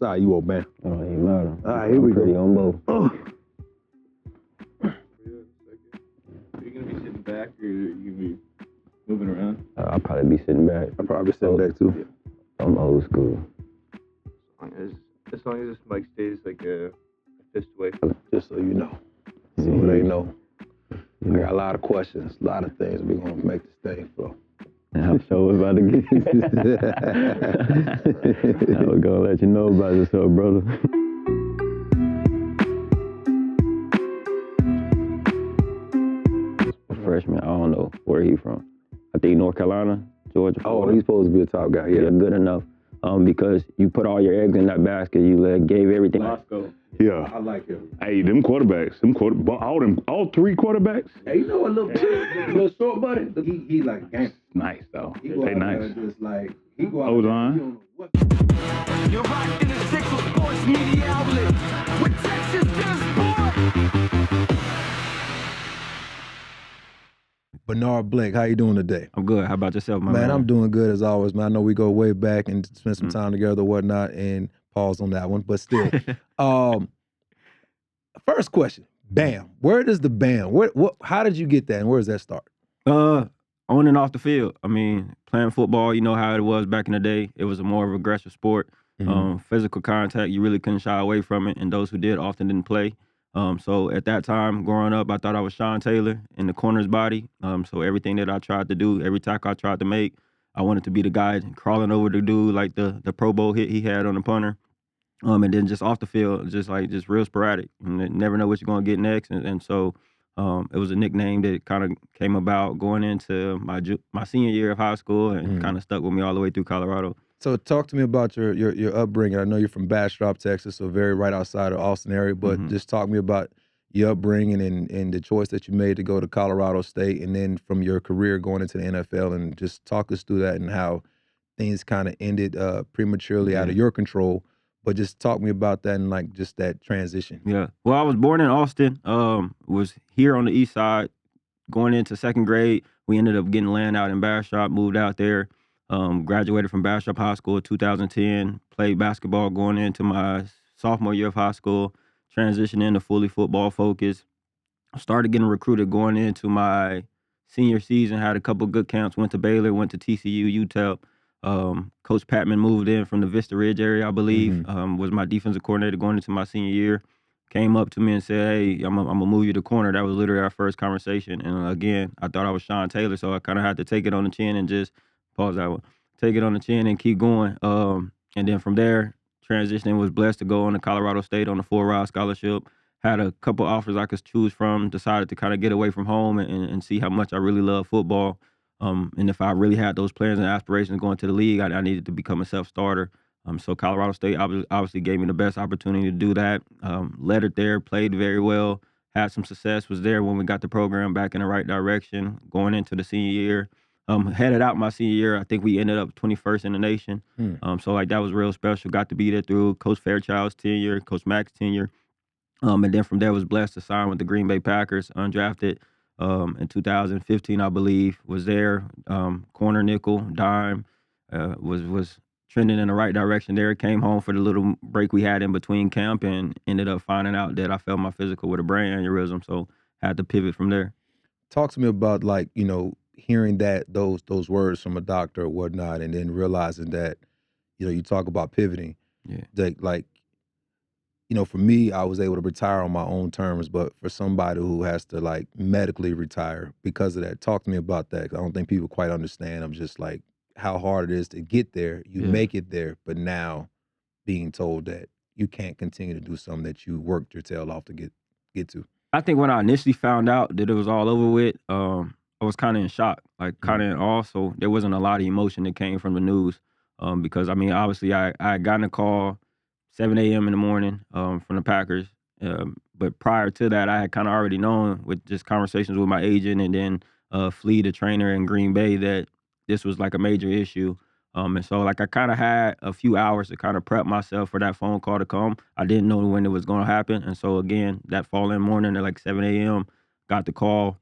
side you on, man? Oh, it ain't matter. All right, here we go. On both. Oh. Are you gonna be sitting back or are you gonna be moving around? I'll probably be sitting back. I'll probably sitting back too. Yeah. I'm old school. As long as this mic stays like a fist away. Just so you know. So they know. I got a lot of questions, a lot of things we're gonna make this thing flow. I'm sure about to get I was gonna let you know about yourself, brother. Freshman, I don't know where he from. I think North Carolina, Georgia. Oh, he's supposed to be a top guy. Yeah, good enough. Because you put all your eggs in that basket, you gave everything. Moscow. Yeah. I like him. Hey, them quarterbacks, all three quarterbacks. Hey, you know a little short buddy? He like game. Nice though. He go They out nice. there just like he go out O-line. there, he don't know what. You're rocking the six with sports media outlet with Texas Sport. Bernard Blake, how you doing today? I'm good. How about yourself, my man? Man, I'm doing good as always, man. I know we go way back and spend some time together or whatnot, and pause on that one, but still. First question, BAM. Where does the BAM, how did you get that and where does that start? On and off the field. I mean, playing football, you know how it was back in the day. It was a more of an aggressive sport. Physical contact, you really couldn't shy away from it, and those who did often didn't play. So at that time, growing up, I thought I was Sean Taylor in the corner's body. So everything that I tried to do, every tackle I tried to make, I wanted to be the guy crawling over the dude like the Pro Bowl hit he had on the punter. And then just off the field, just real sporadic. And never know what you're going to get next. And so it was a nickname that kind of came about going into my senior year of high school and kind of stuck with me all the way through Colorado. So talk to me about your upbringing. I know you're from Bastrop, Texas, so very right outside of Austin area, but just talk to me about your upbringing and the choice that you made to go to Colorado State, and then from your career going into the NFL, and just talk us through that and how things kind of ended prematurely out of your control. But just talk to me about that and like just that transition. Yeah. Well, I was born in Austin, was here on the east side. Going into second grade, we ended up getting land out in Bastrop, moved out there. Graduated from Bastrop High School in 2010, played basketball going into my sophomore year of high school, transitioned into fully football focused. Started getting recruited going into my senior season, had a couple good camps, went to Baylor, went to TCU, UTEP. Coach Patman moved in from the Vista Ridge area, I believe, was my defensive coordinator going into my senior year. Came up to me and said, hey, I'm gonna move you to corner. That was literally our first conversation. And again, I thought I was Sean Taylor, so I kind of had to take it on the chin and just pause that one. Take it on the chin and keep going. And then from there, transitioning, was blessed to go on to Colorado State on a full-ride scholarship. Had a couple offers I could choose from, decided to kind of get away from home and see how much I really love football. And if I really had those plans and aspirations going to the league, I needed to become a self-starter. So Colorado State obviously gave me the best opportunity to do that. Led it there, played very well, had some success, was there when we got the program back in the right direction, going into the senior year. Headed out my senior year, I think we ended up 21st in the nation. So that was real special. Got to be there through Coach Fairchild's tenure, Coach Mack's tenure. And then from there was blessed to sign with the Green Bay Packers, undrafted in 2015, I believe. Was there, corner, nickel, dime, was trending in the right direction there. Came home for the little break we had in between camp and ended up finding out that I felt my physical with a brain aneurysm, so had to pivot from there. Talk to me about hearing those words from a doctor or whatnot, and then realizing that, you talk about pivoting. Yeah. For me, I was able to retire on my own terms, but for somebody who has to medically retire because of that, talk to me about that. I don't think people quite understand. I'm just how hard it is to get there. You make it there, but now being told that you can't continue to do something that you worked your tail off to get to. I think when I initially found out that it was all over with, I was kind of in shock, kind of in awe. So there wasn't a lot of emotion that came from the news because, obviously I had gotten a call 7 a.m. in the morning from the Packers. But prior to that, I had kind of already known with just conversations with my agent and then Flea, the trainer in Green Bay, that this was a major issue. And so I kind of had a few hours to kind of prep myself for that phone call to come. I didn't know when it was going to happen. And so again, that following morning at 7 a.m., got the call.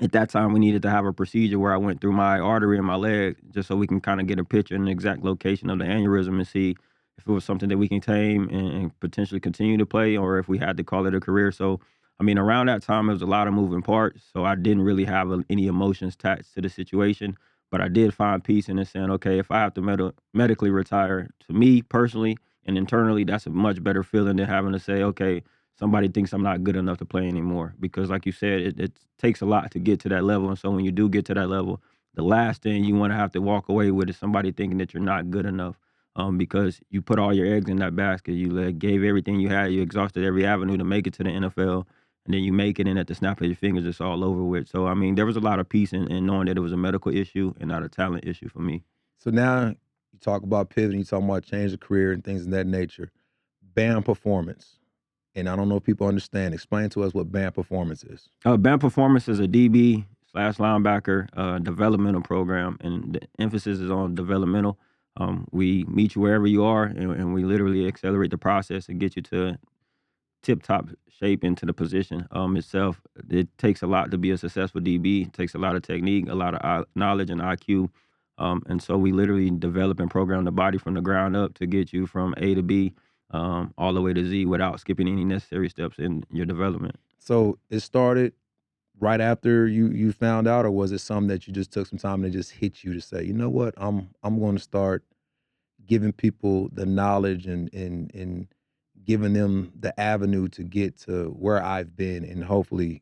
At that time, we needed to have a procedure where I went through my artery in my leg just so we can kind of get a picture and the exact location of the aneurysm and see if it was something that we can tame and potentially continue to play, or if we had to call it a career. So, I mean, around that time, it was a lot of moving parts. So I didn't really have any emotions attached to the situation. But I did find peace in it, saying, okay, if I have to medically retire, to me personally and internally, that's a much better feeling than having to say, okay, somebody thinks I'm not good enough to play anymore. Because like you said, it takes a lot to get to that level. And so when you do get to that level, the last thing you want to have to walk away with is somebody thinking that you're not good enough. Because you put all your eggs in that basket. You gave everything you had. You exhausted every avenue to make it to the NFL. And then you make it, and at the snap of your fingers, it's all over with. So, I mean, there was a lot of peace in knowing that it was a medical issue and not a talent issue for me. So now you talk about pivoting, you talk about change of career and things of that nature. BAM performance. And I don't know if people understand. Explain to us what BAM performance is. BAM Performance is a DB/linebacker developmental program, and the emphasis is on developmental. We meet you wherever you are, and we literally accelerate the process and get you to tip-top shape into the position itself. It takes a lot to be a successful DB. It takes a lot of technique, a lot of knowledge and IQ. And so we literally develop and program the body from the ground up to get you from A to B all the way to Z without skipping any necessary steps in your development. So it started right after you found out, or was it something that you just took some time and it just hit you to say, you know what, I'm going to start giving people the knowledge and giving them the avenue to get to where I've been and hopefully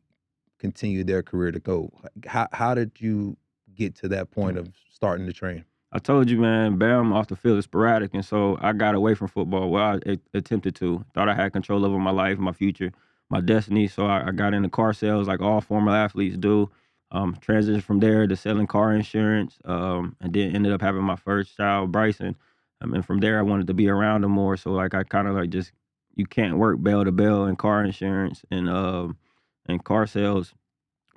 continue their career to go. How did you get to that point of starting to train? I told you, man, BAM off the field is sporadic, and so I got away from football. Well, I attempted to. Thought I had control over my life, my future, my destiny. So I got into car sales like all former athletes do. Transitioned from there to selling car insurance, and then ended up having my first child, Bryson. And from there, I wanted to be around him more. So like I kind of like just you can't work bell to bell in car insurance and car sales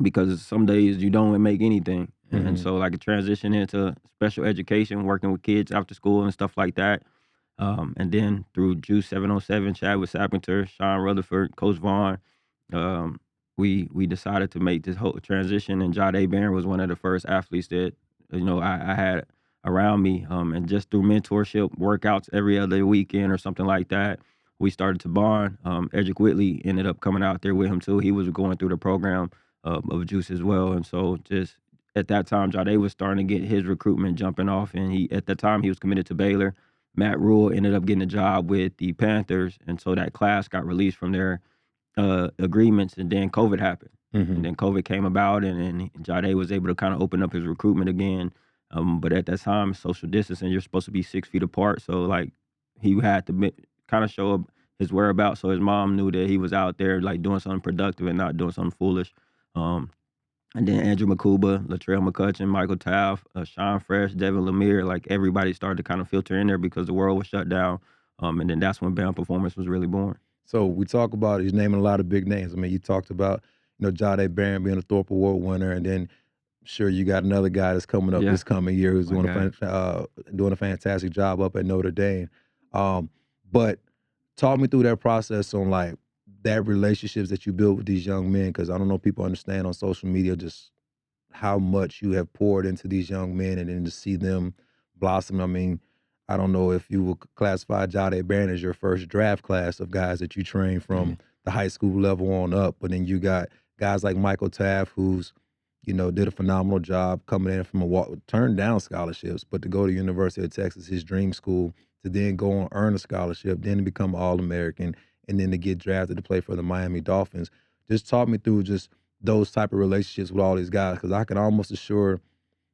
because some days you don't make anything. And so like a transition into special education, working with kids after school and stuff like that. And then through Juice 707, Chadwick Sappington, Sean Rutherford, Coach Vaughn, we decided to make this whole transition. And Jahdae Barron was one of the first athletes that, I had around me. And just through mentorship, workouts every other weekend or something like that, we started to bond. Edric Whitley ended up coming out there with him too. He was going through the program of Juice as well. And so just at that time, Jahdae was starting to get his recruitment jumping off. And at the time, he was committed to Baylor. Matt Rule ended up getting a job with the Panthers. And so that class got released from their agreements. And then COVID happened. And then COVID came about, and Jahdae was able to kind of open up his recruitment again. But at that time, social distancing, you're supposed to be 6 feet apart. So, like, he had to kind of show up his whereabouts so his mom knew that he was out there, like, doing something productive and not doing something foolish. And then Andrew Mukuba, Latrell McCutcheon, Michael Taaffe, Sean Fresh, Devin Lemire, like everybody started to kind of filter in there because the world was shut down. And then that's when BAM Performance was really born. So we talk about, he's naming a lot of big names. I mean, you talked about, Jahdae Barron being a Thorpe Award winner, and then sure you got another guy that's coming up this coming year who's doing a fantastic job up at Notre Dame. But talk me through that process on like that relationships that you build with these young men, because I don't know if people understand on social media just how much you have poured into these young men and then to see them blossom. I mean, I don't know if you will classify Jahdae Barron as your first draft class of guys that you train from the high school level on up, but then you got guys like Michael Taaffe, who's, did a phenomenal job coming in from turned down scholarships, but to go to University of Texas, his dream school, to then go and earn a scholarship, then to become All-American, and then to get drafted to play for the Miami Dolphins. Just talk me through just those type of relationships with all these guys, because I can almost assure,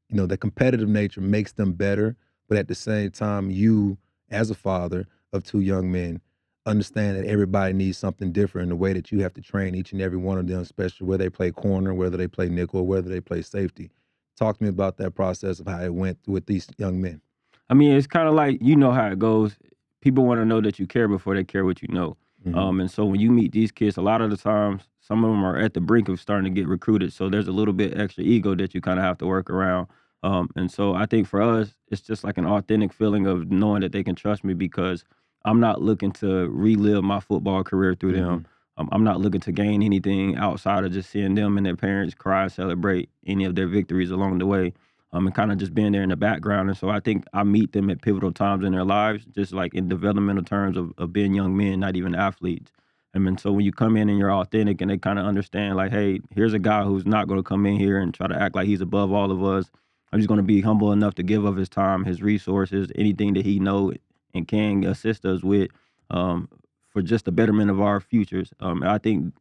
the competitive nature makes them better, but at the same time, you, as a father of 2 young men, understand that everybody needs something different in the way that you have to train each and every one of them, especially whether they play corner, whether they play nickel, whether they play safety. Talk to me about that process of how it went with these young men. I mean, it's kind of like, how it goes. People want to know that you care before they care what you know. And so when you meet these kids, a lot of the times, some of them are at the brink of starting to get recruited. So there's a little bit extra ego that you kind of have to work around. And so I think for us, it's just like an authentic feeling of knowing that they can trust me because I'm not looking to relive my football career through them. I'm not looking to gain anything outside of just seeing them and their parents cry and celebrate any of their victories along the way. and kind of just being there in the background. And so I think I meet them at pivotal times in their lives, just like in developmental terms of being young men, not even athletes. I mean, so when you come in and you're authentic and they kind of understand like, hey, here's a guy who's not going to come in here and try to act like he's above all of us. I'm just going to be humble enough to give of his time, his resources, anything that he know and can assist us with for just the betterment of our futures. I think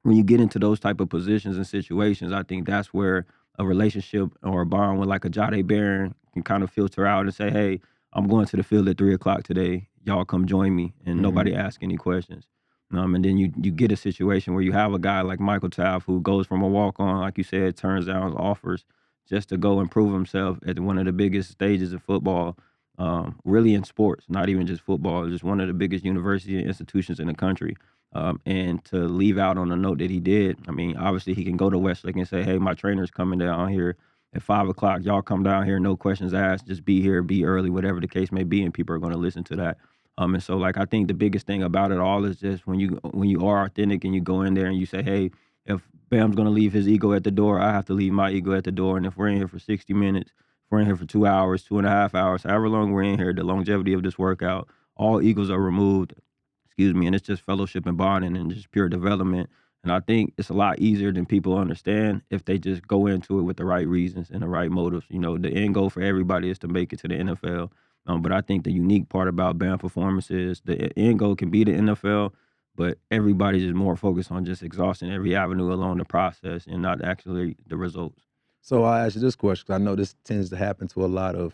when you get into those type of positions and situations, I think that's where a relationship or a bond with like a Jahdae Barron can kind of filter out and say, hey, I'm going to the field at 3:00 today. Y'all come join me, and nobody ask any questions. And then you get a situation where you have a guy like Michael Taaffe who goes from a walk-on, like you said, turns down offers just to go and prove himself at one of the biggest stages of football, really in sports, not even just football, just one of the biggest university institutions in the country. And to leave out on the note that he did, I mean, obviously he can go to Westlake and say, hey, my trainer's coming down here at 5:00. Y'all come down here, no questions asked, just be here, be early, whatever the case may be, and people are going to listen to that. And so like I think the biggest thing about it all is just when you are authentic and you go in there and you say, hey, if Bam's gonna leave his ego at the door, I have to leave my ego at the door. And if we're in here for 60 minutes, if we're in here for 2 hours, 2.5 hours, however long we're in here, the longevity of this workout, all egos are removed, and it's just fellowship and bonding and just pure development. And I think it's a lot easier than people understand if they just go into it with the right reasons and the right motives. You know, the end goal for everybody is to make it to the NFL. But I think the unique part about band performance is the end goal can be the NFL, but everybody's just more focused on just exhausting every avenue along the process and not actually the results. So I'll ask you this question, 'cause I know this tends to happen to a lot of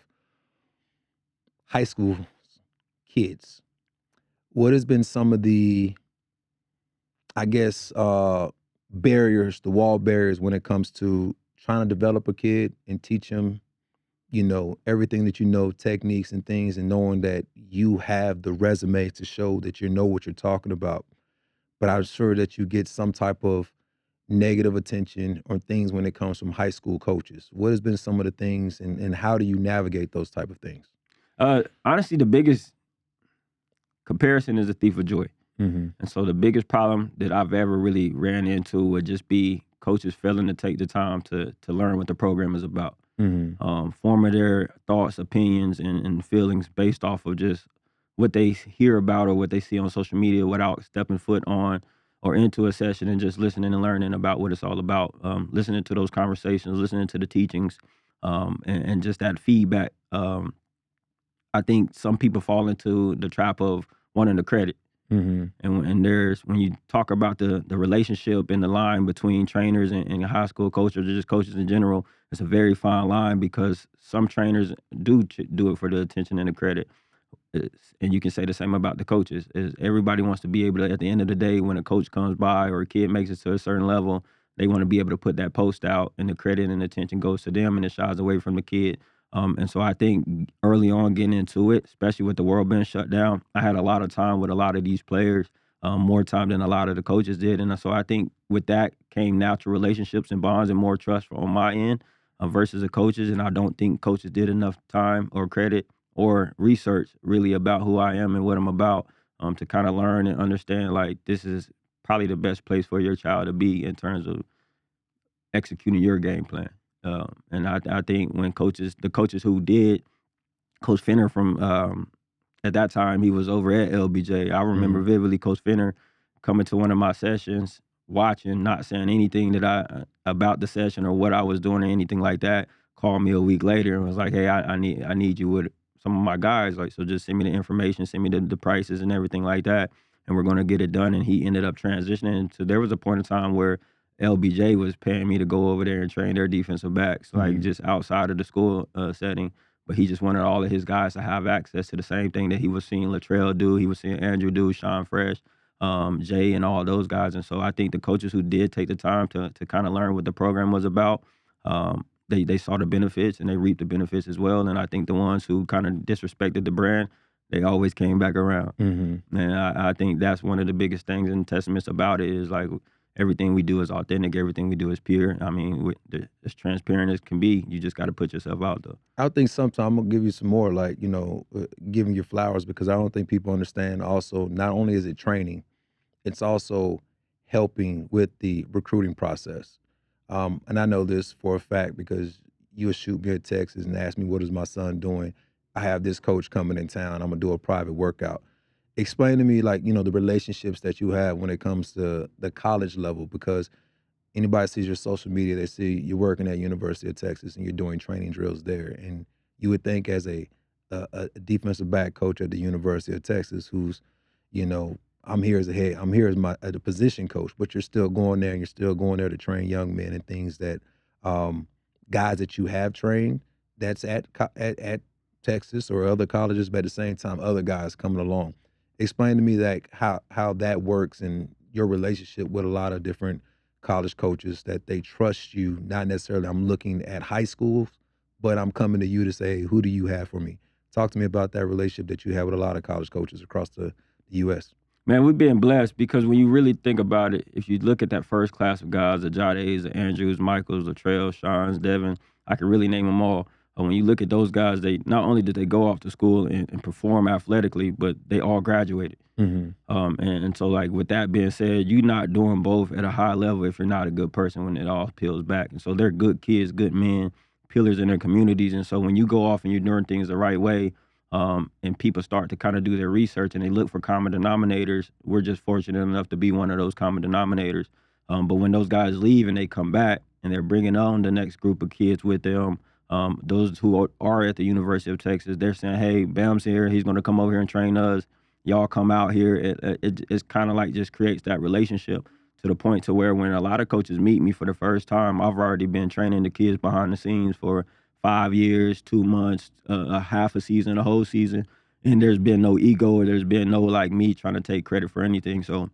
high school kids. What has been some of the, I guess, barriers, the wall barriers when it comes to trying to develop a kid and teach him, everything that you know, techniques and things, and knowing that you have the resume to show that you know what you're talking about. But I'm sure that you get some type of negative attention or things when it comes from high school coaches. What has been some of the things, and how do you navigate those type of things? Honestly, the biggest comparison is a thief of joy. Mm-hmm. And so the biggest problem that I've ever really ran into would just be coaches failing to take the time to learn what the program is about. Mm-hmm. Forming their thoughts, opinions, and feelings based off of just what they hear about or what they see on social media without stepping foot on or into a session and just listening and learning about what it's all about. Listening to those conversations, listening to the teachings, and just that feedback. I think some people fall into the trap of wanting the credit. Mm-hmm. And there's, when you talk about the relationship and the line between trainers and high school coaches or just coaches in general, it's a very fine line because some trainers do it for the attention and the credit. And you can say the same about the coaches. Everybody wants to be able to, at the end of the day, when a coach comes by or a kid makes it to a certain level, they want to be able to put that post out and the credit and attention goes to them and it shies away from the kid. And so I think early on getting into it, especially with the world being shut down, I had a lot of time with a lot of these players, more time than a lot of the coaches did. And so I think with that came natural relationships and bonds and more trust on my end versus the coaches. And I don't think coaches did enough time or credit or research really about who I am and what I'm about to kind of learn and understand like this is probably the best place for your child to be in terms of executing your game plan. And I think when the coaches who did, Coach Fenner from, at that time, he was over at LBJ. I remember vividly Coach Fenner coming to one of my sessions, watching, not saying anything about the session or what I was doing or anything like that, called me a week later and was like, hey, I need you with some of my guys. Like, so just send me the information, send me the prices and everything like that, and we're going to get it done. And he ended up transitioning. So there was a point in time where LBJ was paying me to go over there and train their defensive backs, like just outside of the school setting. But he just wanted all of his guys to have access to the same thing that he was seeing Latrell do, he was seeing Andrew do, Sean Fresh, Jay, and all those guys. And so I think the coaches who did take the time to kind of learn what the program was about, they saw the benefits and they reaped the benefits as well. And I think the ones who kind of disrespected the brand, they always came back around. Mm-hmm. And I think that's one of the biggest things and testaments about it is like, everything we do is authentic. Everything we do is pure. I mean, as transparent as can be. You just got to put yourself out there. I think sometimes I'm gonna give you some more, like, giving you flowers, because I don't think people understand also, not only is it training, it's also helping with the recruiting process. And I know this for a fact because you would shoot me a text and ask me, what is my son doing? I have this coach coming in town. I'm gonna do a private workout. Explain to me, like, the relationships that you have when it comes to the college level, because anybody sees your social media, they see you're working at University of Texas and you're doing training drills there. And you would think as a defensive back coach at the University of Texas, who's, I'm here as a head, I'm here as the position coach, but you're still going there and you're still going there to train young men and things that guys that you have trained that's at Texas or other colleges, but at the same time, other guys coming along. Explain to me like how that works and your relationship with a lot of different college coaches, that they trust you, not necessarily I'm looking at high schools, but I'm coming to you to say, who do you have for me? Talk to me about that relationship that you have with a lot of college coaches across the U.S. Man, we've been blessed because when you really think about it, if you look at that first class of guys, the Jahdaes, the Andrews, Michaels, the Trail, Sean's, Devin, I can really name them all. When you look at those guys, they not only did they go off to school and perform athletically, but they all graduated. And so, like, with that being said, you're not doing both at a high level if you're not a good person when it all peels back. And so they're good kids, good men, pillars in their communities. And so when you go off and you're doing things the right way, and people start to kind of do their research and they look for common denominators, we're just fortunate enough to be one of those common denominators. But when those guys leave and they come back and they're bringing on the next group of kids with them, those who are at the University of Texas, they're saying, hey, Bam's here. He's going to come over here and train us. Y'all come out here. It's kind of like just creates that relationship to the point to where when a lot of coaches meet me for the first time, I've already been training the kids behind the scenes for 5 years, 2 months, a half a season, a whole season. And there's been no ego or there's been no like me trying to take credit for anything. So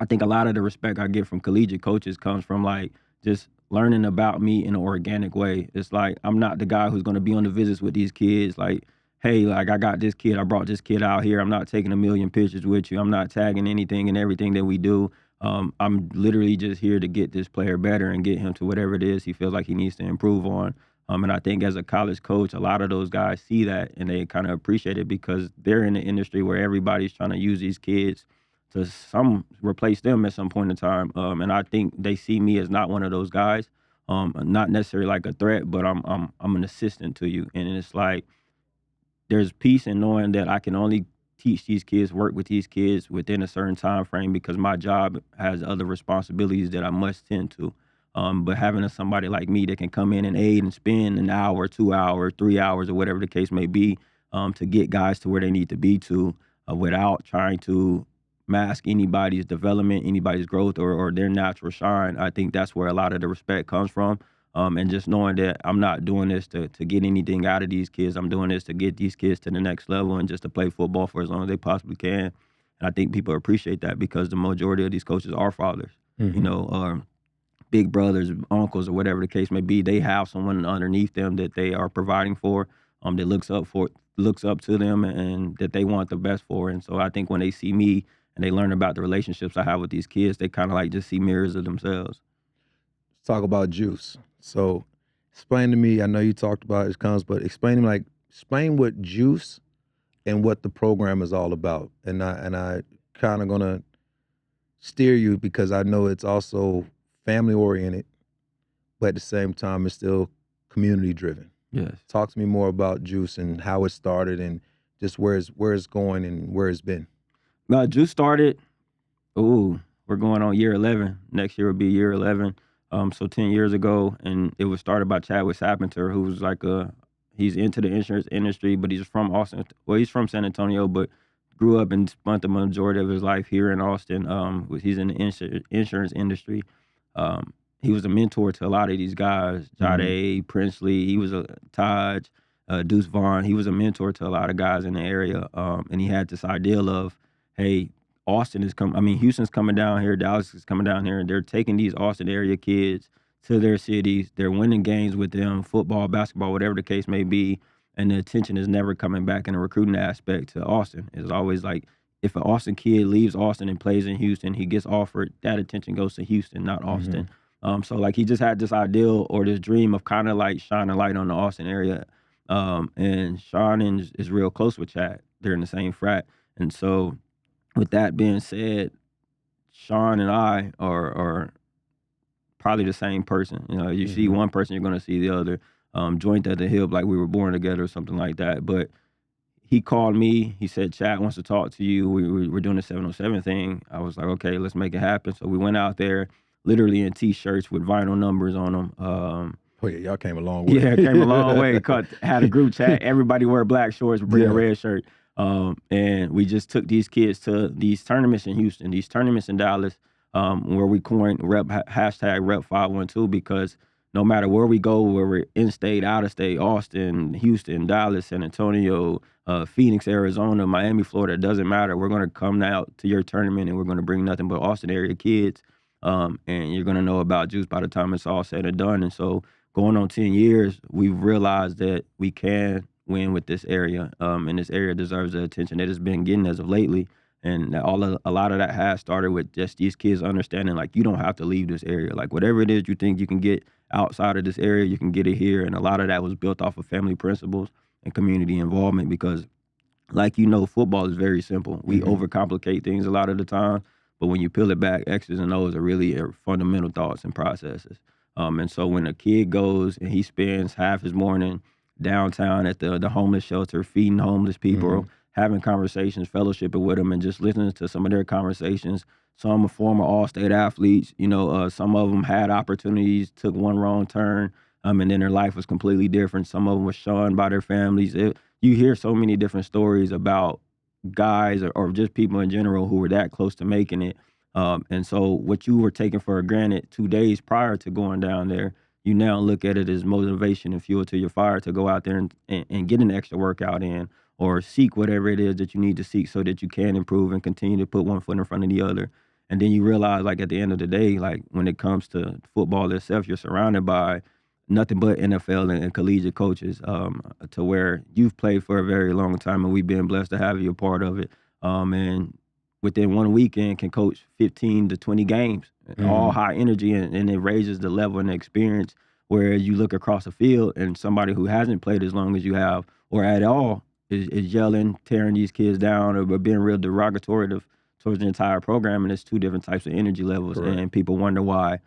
I think a lot of the respect I get from collegiate coaches comes from like just learning about me in an organic way. It's like I'm not the guy who's going to be on the visits with these kids like, hey, like I got this kid, I brought this kid out here. I'm not taking a million pictures with you. I'm not tagging anything and everything that we do. I'm literally just here to get this player better and get him to whatever it is he feels like he needs to improve on. And I think as a college coach, a lot of those guys see that and they kind of appreciate it because they're in the industry where everybody's trying to use these kids to replace them at some point in time. And I think they see me as not one of those guys, not necessarily like a threat, but I'm an assistant to you. And it's like there's peace in knowing that I can only teach these kids, work with these kids within a certain time frame because my job has other responsibilities that I must tend to. But having somebody like me that can come in and aid and spend an hour, 2 hours, 3 hours, or whatever the case may be, to get guys to where they need to be to without trying to mask anybody's development, anybody's growth, or their natural shine. I think that's where a lot of the respect comes from. And just knowing that I'm not doing this to get anything out of these kids. I'm doing this to get these kids to the next level and just to play football for as long as they possibly can. And I think people appreciate that because the majority of these coaches are fathers, big brothers, uncles, or whatever the case may be. They have someone underneath them that they are providing for, that looks up to them and that they want the best for. And so I think when they see me and they learn about the relationships I have with these kids, they kind of like just see mirrors of themselves. Let's talk about juice. So explain to me, I know you talked about it comes, but explain what juice and what the program is all about. And I kind of gonna steer you because I know it's also family oriented, but at the same time it's still community driven. Yes. Talk to me more about juice and how it started and just where it's going and where it's been. Juice started, we're going on year 11. Next year will be year 11. So 10 years ago, and it was started by Chadwick Sapenter, who was like he's into the insurance industry, but he's from Austin. Well, he's from San Antonio, but grew up and spent the majority of his life here in Austin. He's in the insurance industry. He was a mentor to a lot of these guys, Jahdae, Princely. He was a Taj, Deuce Vaughn. He was a mentor to a lot of guys in the area. And he had this ideal of, hey, Houston's coming down here, Dallas is coming down here, and they're taking these Austin area kids to their cities. They're winning games with them, football, basketball, whatever the case may be, and the attention is never coming back in a recruiting aspect to Austin. It's always like if an Austin kid leaves Austin and plays in Houston, he gets offered, that attention goes to Houston, not Austin. So like he just had this ideal or this dream of kind of like shining light on the Austin area. And Sean is real close with Chad. They're in the same frat. And so with that being said, Sean and I are probably the same person. You see one person, you're going to see the other. joint at the hip, like we were born together or something like that. But he called me. He said, Chad wants to talk to you. We're doing the 707 thing. I was like, okay, let's make it happen. So we went out there, literally in T-shirts with vinyl numbers on them. Oh, yeah, y'all came a long way. Yeah, came a long way. Had a group chat. Everybody wear black shorts, bring a red shirt. And we just took these kids to these tournaments in Houston, these tournaments in Dallas, where we coined hashtag Rep 512, because no matter where we go, where we're in-state, out-of-state, Austin, Houston, Dallas, San Antonio, Phoenix, Arizona, Miami, Florida, it doesn't matter. We're going to come out to your tournament and we're going to bring nothing but Austin area kids. And you're going to know about Juice by the time it's all said and done. And so going on 10 years, we've realized that we can win with this area. And this area deserves the attention that it's been getting as of lately. And a lot of that has started with just these kids understanding, like, you don't have to leave this area. Like, whatever it is you think you can get outside of this area, you can get it here. And a lot of that was built off of family principles and community involvement, because, like, football is very simple. We overcomplicate things a lot of the time, but when you peel it back, X's and O's are really fundamental thoughts and processes. And so when a kid goes and he spends half his morning downtown at the homeless shelter, feeding homeless people, having conversations, fellowshipping with them, and just listening to some of their conversations. Some are former all-state athletes. Some of them had opportunities, took one wrong turn, and then their life was completely different. Some of them were shunned by their families. You hear so many different stories about guys or just people in general who were that close to making it. And so what you were taking for granted 2 days prior to going down there, you now look at it as motivation and fuel to your fire to go out there and get an extra workout in, or seek whatever it is that you need to seek so that you can improve and continue to put one foot in front of the other. And then you realize, like, at the end of the day, like, when it comes to football itself, you're surrounded by nothing but NFL and collegiate coaches, to where you've played for a very long time, and we've been blessed to have you a part of it. And within one weekend can coach 15 to 20 games, all high energy, and it raises the level and the experience, where you look across the field and somebody who hasn't played as long as you have or at all is yelling, tearing these kids down, or being real derogatory towards the entire program. And it's two different types of energy levels. Correct. And people wonder why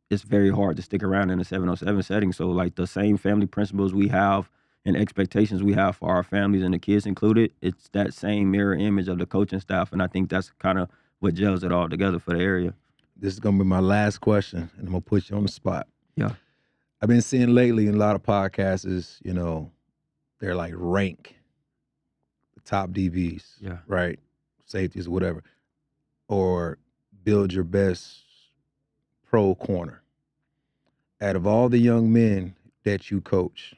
it's very hard to stick around in a 707 setting. So, like, the same family principles we have and expectations we have for our families and the kids included, it's that same mirror image of the coaching staff. And I think that's kind of what gels it all together for the area. This is going to be my last question, and I'm going to put you on the spot. Yeah. I've been seeing lately in a lot of podcasts is, they're like rank the top DBs, right? Safeties or whatever. Or build your best pro corner. Out of all the young men that you coach,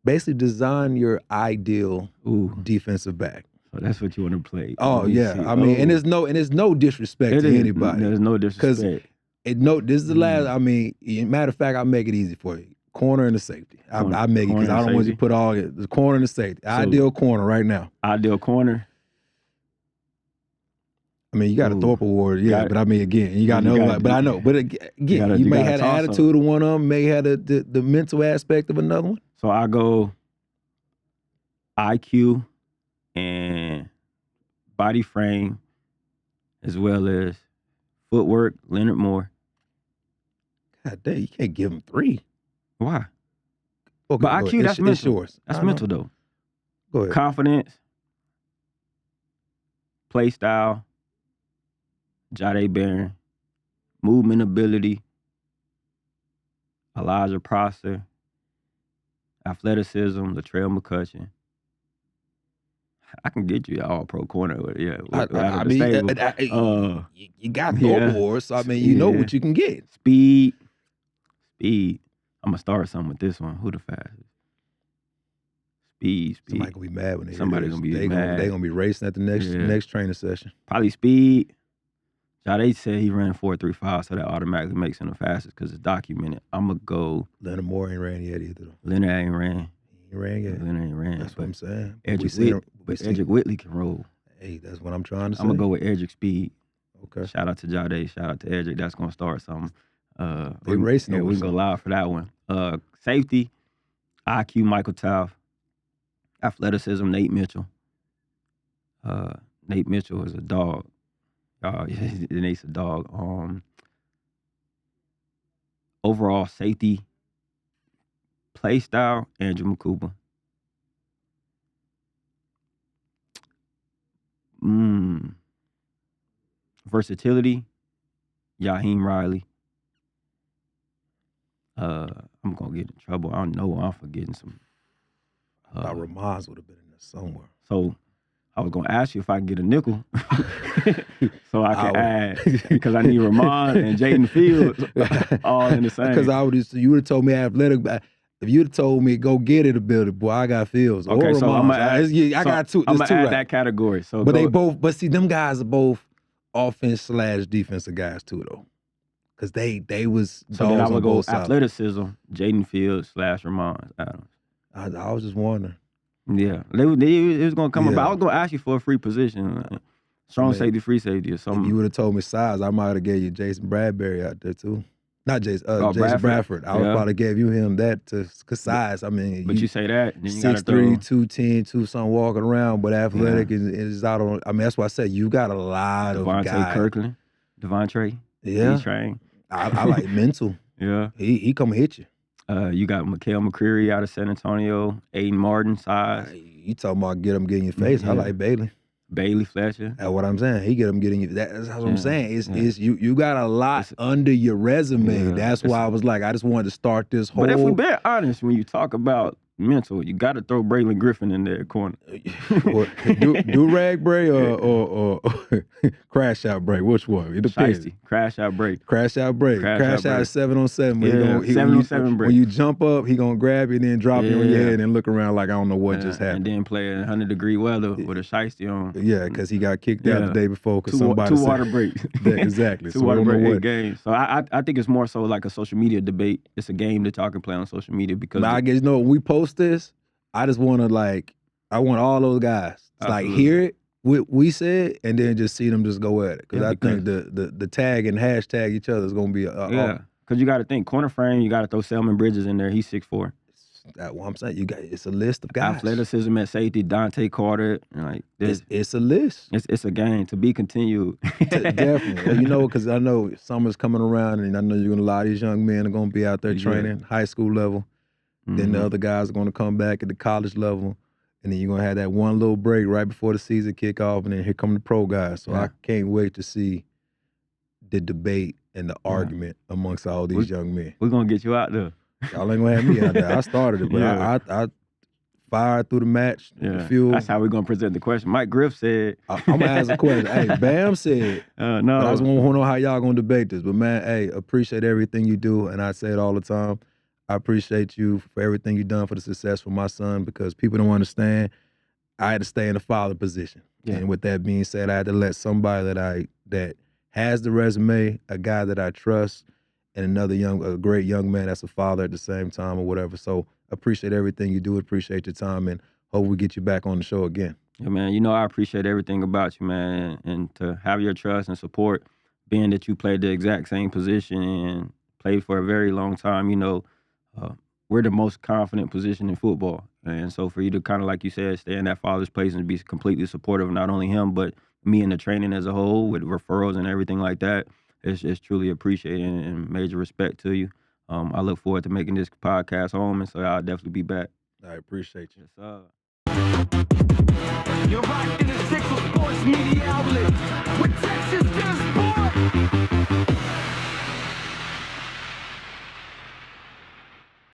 basically design your ideal defensive back. So that's what you want to play. Oh, yeah. I mean, and there's no disrespect to anybody. There's no disrespect. This is the last, matter of fact, I'll make it easy for you. Corner and the safety. I make it because I don't want you to put all the corner and the safety. So, ideal corner right now. Ideal corner. I mean, you got a Thorpe Award, but I mean, again, you got another. But I know, but again, you may have the attitude of one of them, may have the mental aspect of another one. So I go IQ and body frame, as well as footwork, Leonard Moore. God dang, you can't give him 3. Why? Okay, but IQ, that's mental. It's yours. That's mental, though. Go ahead. Confidence, play style, Jahdae Barron, movement ability, Elijah Prosser, athleticism, Latrell McCutcheon. I can get you all pro corner with you got Thorpe Awards, so I mean, you know what you can get. Speed. I'm gonna start something with this one. Who the fastest? Speed. Somebody gonna be mad when Somebody gonna be mad. They gonna be racing at the next training session. Probably speed. Jahdae said he ran 4.35, so that automatically makes him the fastest because it's documented. I'm gonna go. Leonard Moore ain't ran yet either. Leonard ain't ran. He ran yet. Leonard ain't ran. That's what I'm saying. Edric Whitley can roll. Hey, that's what I'm trying to say. I'm gonna go with Edric speed. Okay. Shout out to Jahdae. Shout out to Edric. That's gonna start something. They racing over we can go live for that one. Safety, IQ, Michael Taaffe. Athleticism, Nate Mitchell. Nate Mitchell is a dog. Nate's a dog. overall safety play style, Andrew Mukuba. Versatility, Yaheem Riley. I'm gonna get in trouble. I know I'm forgetting some. I thought Ramon's would have been in there somewhere. So I was gonna ask you if I can get a nickel, so I can add, because I need Ramon and Jaden Fields all in the same. Because you would have told me athletic. If you'd have told me go get it a bit, boy, I got Fields. Okay, or so I'm gonna add. I got two. I'm gonna add right. that category. So, but they both. But see, them guys are both offense/defensive guys too, though. Because they was. So then I would go athleticism, Jaden Fields / Ramon Adams. I was just wondering. Yeah, it was gonna come about. I was gonna ask you for a free position, strong safety, free safety, or something. If you would have told me size, I might have gave you Jason Bradbury out there too. Not Jason, Jason Bradford. I would probably gave you him that to size. I mean, but you say that, then you 6'3", 210, 2 something walking around, but athletic is out on. I mean, that's why I said you got a lot of guys. Kirkland, Devontae. Yeah, he's trained. I like mental. Yeah, he come hit you. You got Mikael McCreary out of San Antonio, Aiden Martin, size. You talking about get him getting your face? Yeah. I like Bailey Fletcher. That's what I'm saying. He get him getting you. That's what I'm saying. It's you got a lot under your resume. That's why I was like, I just wanted to start this whole. But if we're being honest, when you talk about mental, you got to throw Braylon Griffin in there corner. do rag Bray or crash out Bray? Which one? It depends. Crash out Bray. Crash out Bray. Crash out 7-on-7. Yeah, 7-on-7 Bray. When you jump up, he gonna grab you and then drop you on your head and look around like I don't know what just happened. And then play in 100-degree weather with a shiesty on. Yeah, because he got kicked out the day before because somebody two water breaks. Exactly. Two water break games. So I think it's more so like a social media debate. It's a game that y'all can play on social media because. But I guess when we post this, I just want to I want all those guys to hear it, what we said, and then just see them just go at it. Because I think the tag and hashtag each other is going to be because you got to think corner frame. You got to throw Selman Bridges in there. He's 6'4". That's what I'm saying. It's a list of guys. Athleticism at safety, Dante Carter. It's a list. It's a game to be continued. Definitely. Because I know summer's coming around, and I know a lot of these young men are going to be out there training, high school level. Mm-hmm. Then the other guys are going to come back at the college level, and then you're going to have that one little break right before the season kick off, and then here come the pro guys. So I can't wait to see the debate and the argument amongst all these young men. We're going to get you out there. Y'all ain't going to have me out there. I started it, but I fired through the match. Yeah. Fuel. That's how we're going to present the question. Mike Griff said. I'm going to ask a question. Hey, Bam said. No. But I just want to know how y'all going to debate this. But, man, hey, appreciate everything you do, and I say it all the time. I appreciate you for everything you've done for the success for my son, because people don't understand. I had to stay in the father position. Yeah. And with that being said, I had to let somebody that has the resume, a guy that I trust, and a great young man that's a father at the same time or whatever. So appreciate everything you do. Appreciate your time, and hope we get you back on the show again. Yeah, man. I appreciate everything about you, man. And to have your trust and support, being that you played the exact same position and played for a very long time, we're the most confident position in football. And so for you to kind of, like you said, stay in that father's place and be completely supportive of not only him, but me and the training as a whole with referrals and everything like that, it's truly appreciated and major respect to you. I look forward to making this podcast home, and so I'll definitely be back. I appreciate you. Yes, You're rocking the 6 Sports Media Outlet with Texas Sports.